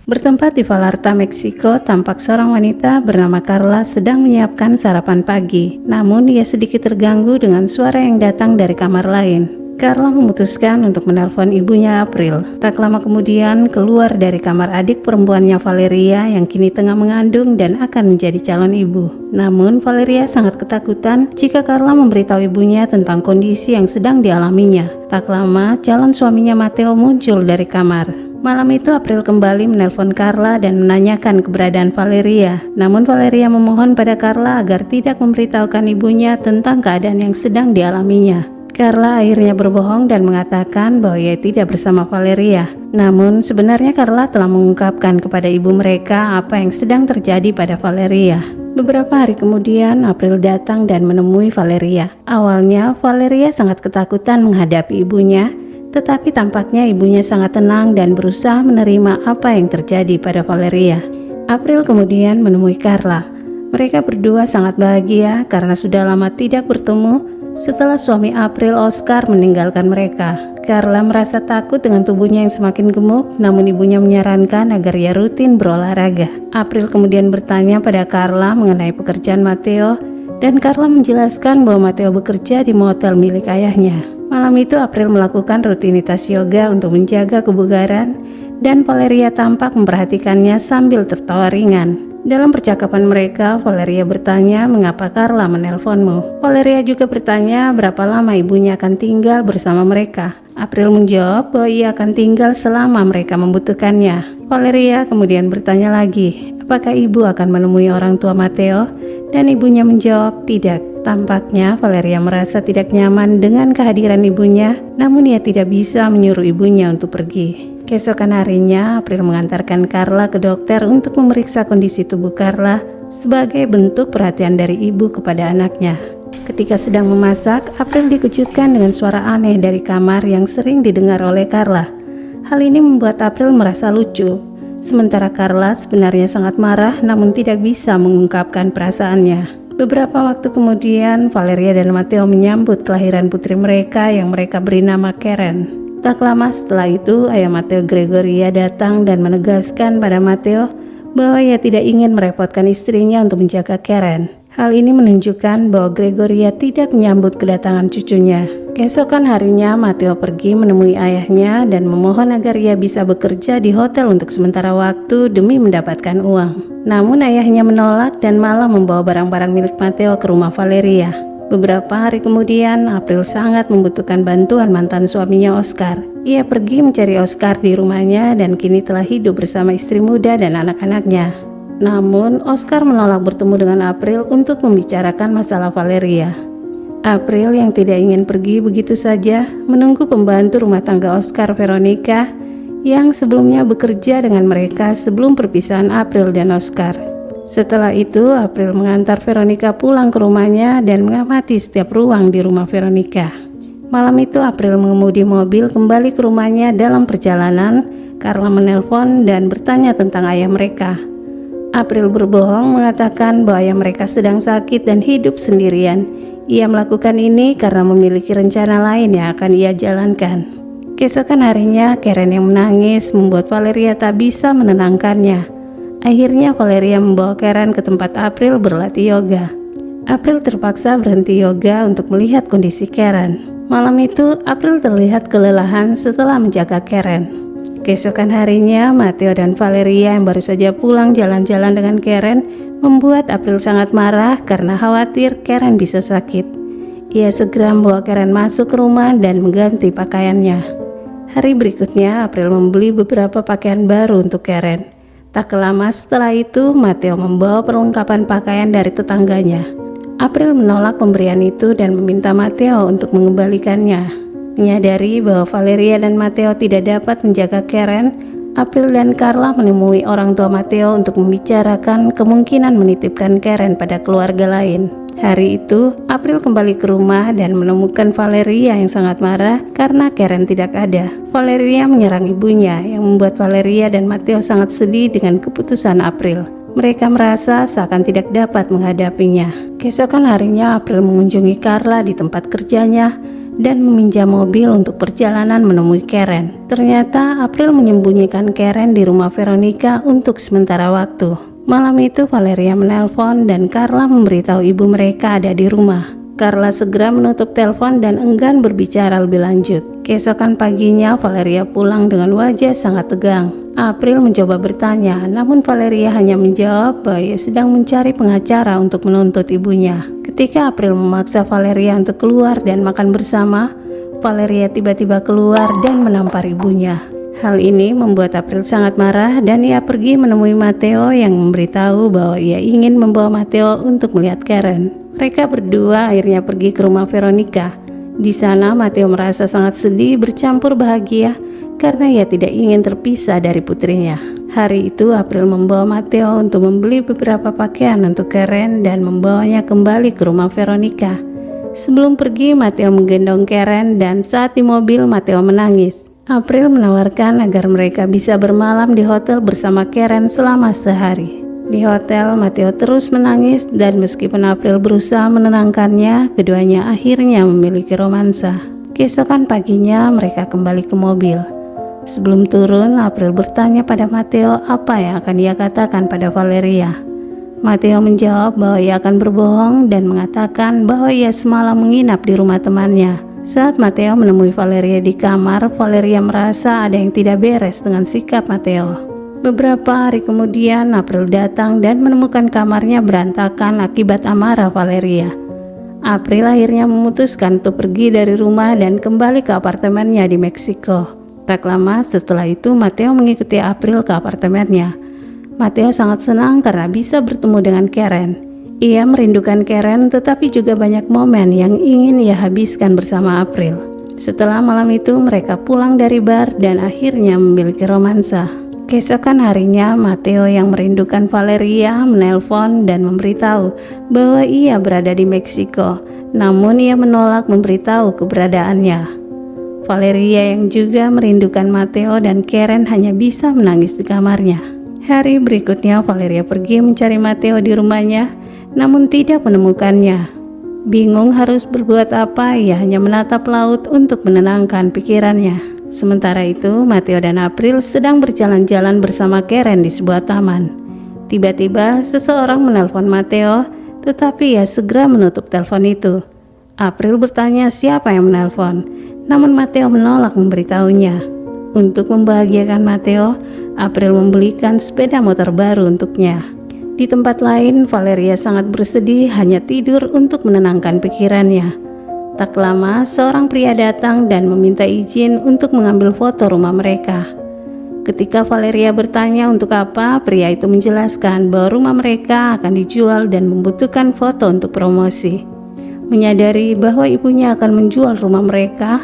Bertempat di Vallarta, Meksiko, tampak seorang wanita bernama Carla sedang menyiapkan sarapan pagi. Namun ia sedikit terganggu dengan suara yang datang dari kamar lain. Carla memutuskan untuk menelpon ibunya April. Tak lama kemudian keluar dari kamar adik perempuannya Valeria yang kini tengah mengandung dan akan menjadi calon ibu. Namun Valeria sangat ketakutan jika Carla memberitahu ibunya tentang kondisi yang sedang dialaminya. Tak lama calon suaminya Matteo muncul dari kamar. Malam itu April kembali menelpon Carla dan menanyakan keberadaan Valeria. Namun Valeria memohon pada Carla agar tidak memberitahukan ibunya tentang keadaan yang sedang dialaminya. Carla akhirnya berbohong dan mengatakan bahwa ia tidak bersama Valeria. Namun sebenarnya Carla telah mengungkapkan kepada ibu mereka apa yang sedang terjadi pada Valeria. Beberapa hari kemudian April datang dan menemui Valeria. Awalnya Valeria sangat ketakutan menghadapi ibunya, tetapi tampaknya ibunya sangat tenang dan berusaha menerima apa yang terjadi pada Valeria. April kemudian menemui Carla. Mereka berdua sangat bahagia karena sudah lama tidak bertemu setelah suami April, Oscar, meninggalkan mereka. Carla merasa takut dengan tubuhnya yang semakin gemuk, namun ibunya menyarankan agar ia rutin berolahraga. April kemudian bertanya pada Carla mengenai pekerjaan Matteo, dan Carla menjelaskan bahwa Matteo bekerja di motel milik ayahnya. Malam itu April melakukan rutinitas yoga untuk menjaga kebugaran, dan Valeria tampak memperhatikannya sambil tertawa ringan. Dalam percakapan mereka, Valeria bertanya mengapa Carla menelponmu. Valeria juga bertanya berapa lama ibunya akan tinggal bersama mereka. April menjawab bahwa ia akan tinggal selama mereka membutuhkannya. Valeria kemudian bertanya lagi, apakah ibu akan menemui orang tua Matteo? Dan ibunya menjawab tidak. Tampaknya Valeria merasa tidak nyaman dengan kehadiran ibunya, namun ia tidak bisa menyuruh ibunya untuk pergi. Keesokan harinya, April mengantarkan Carla ke dokter untuk memeriksa kondisi tubuh Carla sebagai bentuk perhatian dari ibu kepada anaknya. Ketika sedang memasak, April dikejutkan dengan suara aneh dari kamar yang sering didengar oleh Carla. Hal ini membuat April merasa lucu. Sementara Carla sebenarnya sangat marah namun tidak bisa mengungkapkan perasaannya. Beberapa waktu kemudian, Valeria dan Matteo menyambut kelahiran putri mereka yang mereka beri nama Karen. Tak lama setelah itu, ayah Matteo, Gregoria, datang dan menegaskan pada Matteo bahwa ia tidak ingin merepotkan istrinya untuk menjaga Karen. Hal ini menunjukkan bahwa Gregoria tidak menyambut kedatangan cucunya. Keesokan harinya, Matteo pergi menemui ayahnya dan memohon agar ia bisa bekerja di hotel untuk sementara waktu demi mendapatkan uang. Namun ayahnya menolak dan malah membawa barang-barang milik Matteo ke rumah Valeria. Beberapa hari kemudian, April sangat membutuhkan bantuan mantan suaminya Oscar. Ia pergi mencari Oscar di rumahnya dan kini telah hidup bersama istri muda dan anak-anaknya. Namun, Oscar menolak bertemu dengan April untuk membicarakan masalah Valeria. April yang tidak ingin pergi begitu saja menunggu pembantu rumah tangga Oscar, Veronica, yang sebelumnya bekerja dengan mereka sebelum perpisahan April dan Oscar. Setelah itu, April mengantar Veronica pulang ke rumahnya dan mengamati setiap ruang di rumah Veronica. Malam itu, April mengemudi mobil kembali ke rumahnya. Dalam perjalanan, Carla menelpon dan bertanya tentang ayah mereka. April berbohong mengatakan bahwa ayah mereka sedang sakit dan hidup sendirian. Ia melakukan ini karena memiliki rencana lain yang akan ia jalankan. Keesokan harinya, Karen yang menangis membuat Valeria tak bisa menenangkannya. Akhirnya Valeria membawa Karen ke tempat April berlatih yoga. April terpaksa berhenti yoga untuk melihat kondisi Karen. Malam itu, April terlihat kelelahan setelah menjaga Karen. Keesokan harinya, Matteo dan Valeria yang baru saja pulang jalan-jalan dengan Karen membuat April sangat marah karena khawatir Karen bisa sakit. Ia segera membawa Karen masuk ke rumah dan mengganti pakaiannya. Hari berikutnya, April membeli beberapa pakaian baru untuk Karen. Tak lama setelah itu, Matteo membawa perlengkapan pakaian dari tetangganya. April menolak pemberian itu dan meminta Matteo untuk mengembalikannya. Menyadari bahwa Valeria dan Matteo tidak dapat menjaga Karen, April dan Carla menemui orang tua Matteo untuk membicarakan kemungkinan menitipkan Karen pada keluarga lain. Hari itu, April kembali ke rumah dan menemukan Valeria yang sangat marah karena Karen tidak ada. Valeria menyerang ibunya yang membuat Valeria dan Matteo sangat sedih dengan keputusan April. Mereka merasa seakan tidak dapat menghadapinya. Keesokan harinya, April mengunjungi Carla di tempat kerjanya dan meminjam mobil untuk perjalanan menemui Karen. Ternyata April menyembunyikan Karen di rumah Veronica untuk sementara waktu. Malam itu Valeria menelpon dan Carla memberitahu ibu mereka ada di rumah. Carla segera menutup telepon dan enggan berbicara lebih lanjut. Keesokan paginya Valeria pulang dengan wajah sangat tegang. April mencoba bertanya, namun Valeria hanya menjawab bahwa ia sedang mencari pengacara untuk menuntut ibunya. Ketika April memaksa Valeria untuk keluar dan makan bersama, Valeria tiba-tiba keluar dan menampar ibunya. Hal ini membuat April sangat marah dan ia pergi menemui Matteo yang memberitahu bahwa ia ingin membawa Matteo untuk melihat Karen. Mereka berdua akhirnya pergi ke rumah Veronica. Di sana Matteo merasa sangat sedih bercampur bahagia karena ia tidak ingin terpisah dari putrinya. Hari itu April membawa Matteo untuk membeli beberapa pakaian untuk Karen dan membawanya kembali ke rumah Veronica. Sebelum pergi Matteo menggendong Karen dan saat di mobil Matteo menangis. April menawarkan agar mereka bisa bermalam di hotel bersama Karen selama sehari. Di hotel, Matteo terus menangis dan meskipun April berusaha menenangkannya, keduanya akhirnya memiliki romansa. Keesokan paginya, mereka kembali ke mobil. Sebelum turun, April bertanya pada Matteo apa yang akan ia katakan pada Valeria. Matteo menjawab bahwa ia akan berbohong dan mengatakan bahwa ia semalam menginap di rumah temannya. Saat Matteo menemui Valeria di kamar, Valeria merasa ada yang tidak beres dengan sikap Matteo. Beberapa hari kemudian, April datang dan menemukan kamarnya berantakan akibat amarah Valeria. April akhirnya memutuskan untuk pergi dari rumah dan kembali ke apartemennya di Meksiko. Tak lama setelah itu, Matteo mengikuti April ke apartemennya. Matteo sangat senang karena bisa bertemu dengan Karen. Ia merindukan Karen, tetapi juga banyak momen yang ingin ia habiskan bersama April. Setelah malam itu, mereka pulang dari bar dan akhirnya memiliki romansa. Keesokan harinya, Matteo yang merindukan Valeria menelpon dan memberitahu bahwa ia berada di Meksiko, namun ia menolak memberitahu keberadaannya. Valeria yang juga merindukan Matteo dan Karen hanya bisa menangis di kamarnya. Hari berikutnya, Valeria pergi mencari Matteo di rumahnya, namun tidak menemukannya. Bingung harus berbuat apa, ia hanya menatap laut untuk menenangkan pikirannya. Sementara itu, Matteo dan April sedang berjalan-jalan bersama Karen di sebuah taman. Tiba-tiba, seseorang menelpon Matteo, tetapi ia segera menutup telepon itu. April bertanya siapa yang menelpon, namun Matteo menolak memberitahunya. Untuk membahagiakan Matteo, April membelikan sepeda motor baru untuknya. Di tempat lain, Valeria sangat bersedih hanya tidur untuk menenangkan pikirannya. Tak lama, seorang pria datang dan meminta izin untuk mengambil foto rumah mereka. Ketika Valeria bertanya untuk apa, pria itu menjelaskan bahwa rumah mereka akan dijual dan membutuhkan foto untuk promosi. Menyadari bahwa ibunya akan menjual rumah mereka,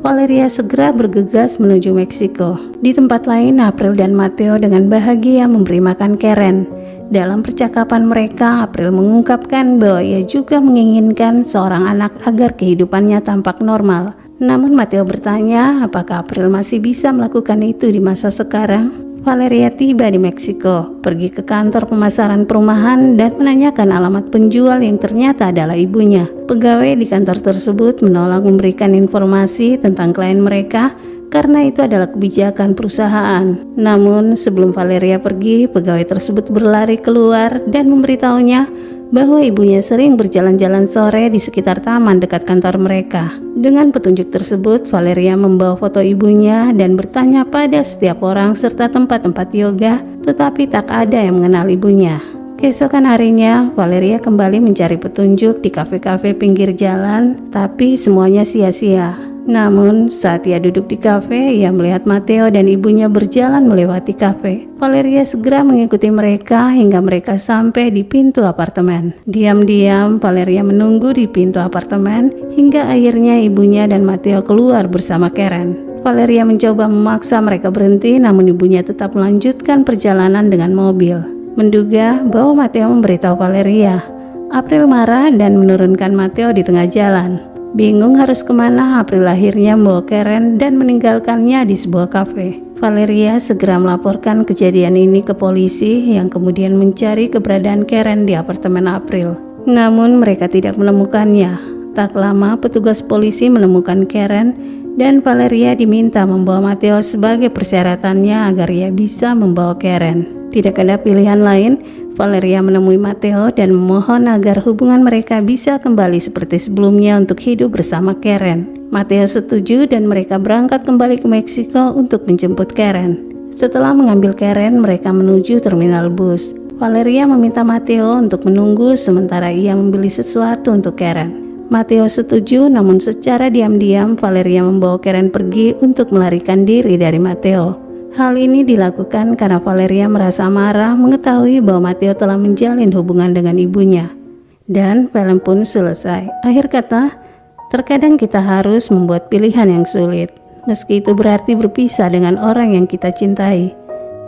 Valeria segera bergegas menuju Meksiko. Di tempat lain, April dan Matteo dengan bahagia memberi makan Karen. Dalam percakapan mereka, April mengungkapkan bahwa ia juga menginginkan seorang anak agar kehidupannya tampak normal. Namun Matteo bertanya apakah April masih bisa melakukan itu di masa sekarang. Valeria tiba di Meksiko, pergi ke kantor pemasaran perumahan dan menanyakan alamat penjual yang ternyata adalah ibunya. Pegawai di kantor tersebut menolak memberikan informasi tentang klien mereka karena itu adalah kebijakan perusahaan. Namun sebelum Valeria pergi, pegawai tersebut berlari keluar dan memberitahunya bahwa ibunya sering berjalan-jalan sore di sekitar taman dekat kantor mereka. Dengan petunjuk tersebut, Valeria membawa foto ibunya dan bertanya pada setiap orang serta tempat-tempat yoga, tetapi tak ada yang mengenal ibunya. Keesokan harinya, Valeria kembali mencari petunjuk di kafe-kafe pinggir jalan, tapi semuanya sia-sia. Namun, saat ia duduk di kafe, ia melihat Matteo dan ibunya berjalan melewati kafe. Valeria segera mengikuti mereka hingga mereka sampai di pintu apartemen. Diam-diam, Valeria menunggu di pintu apartemen hingga akhirnya ibunya dan Matteo keluar bersama Karen. Valeria mencoba memaksa mereka berhenti, namun ibunya tetap melanjutkan perjalanan dengan mobil. Menduga bahwa Matteo memberitahu Valeria, April marah dan menurunkan Matteo di tengah jalan. Bingung harus kemana, April akhirnya membawa Karen dan meninggalkannya di sebuah kafe. Valeria segera melaporkan kejadian ini ke polisi yang kemudian mencari keberadaan Karen di apartemen April. Namun mereka tidak menemukannya. Tak lama petugas polisi menemukan Karen dan Valeria diminta membawa Matteo sebagai persyaratannya agar ia bisa membawa Karen. Tidak ada pilihan lain, Valeria menemui Matteo dan memohon agar hubungan mereka bisa kembali seperti sebelumnya untuk hidup bersama Karen. Matteo setuju dan mereka berangkat kembali ke Meksiko untuk menjemput Karen. Setelah mengambil Karen, mereka menuju terminal bus. Valeria meminta Matteo untuk menunggu sementara ia membeli sesuatu untuk Karen. Matteo setuju, namun secara diam-diam Valeria membawa Karen pergi untuk melarikan diri dari Matteo. Hal ini dilakukan karena Valeria merasa marah mengetahui bahwa Matteo telah menjalin hubungan dengan ibunya. Dan film pun selesai. Akhir kata, terkadang kita harus membuat pilihan yang sulit, meski itu berarti berpisah dengan orang yang kita cintai.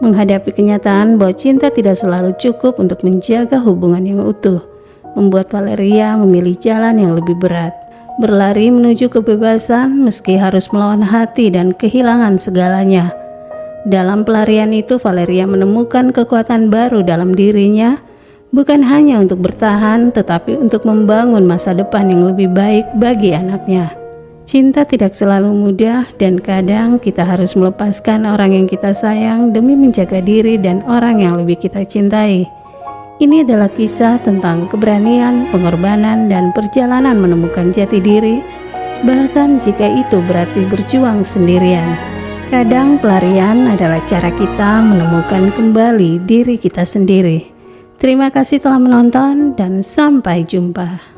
Menghadapi kenyataan bahwa cinta tidak selalu cukup untuk menjaga hubungan yang utuh, membuat Valeria memilih jalan yang lebih berat, berlari menuju kebebasan meski harus melawan hati dan kehilangan segalanya. Dalam pelarian itu, Valeria menemukan kekuatan baru dalam dirinya, bukan hanya untuk bertahan, tetapi untuk membangun masa depan yang lebih baik bagi anaknya. Cinta tidak selalu mudah dan kadang kita harus melepaskan orang yang kita sayang demi menjaga diri dan orang yang lebih kita cintai. Ini adalah kisah tentang keberanian, pengorbanan, dan perjalanan menemukan jati diri, bahkan jika itu berarti berjuang sendirian. Kadang pelarian adalah cara kita menemukan kembali diri kita sendiri. Terima kasih telah menonton dan sampai jumpa.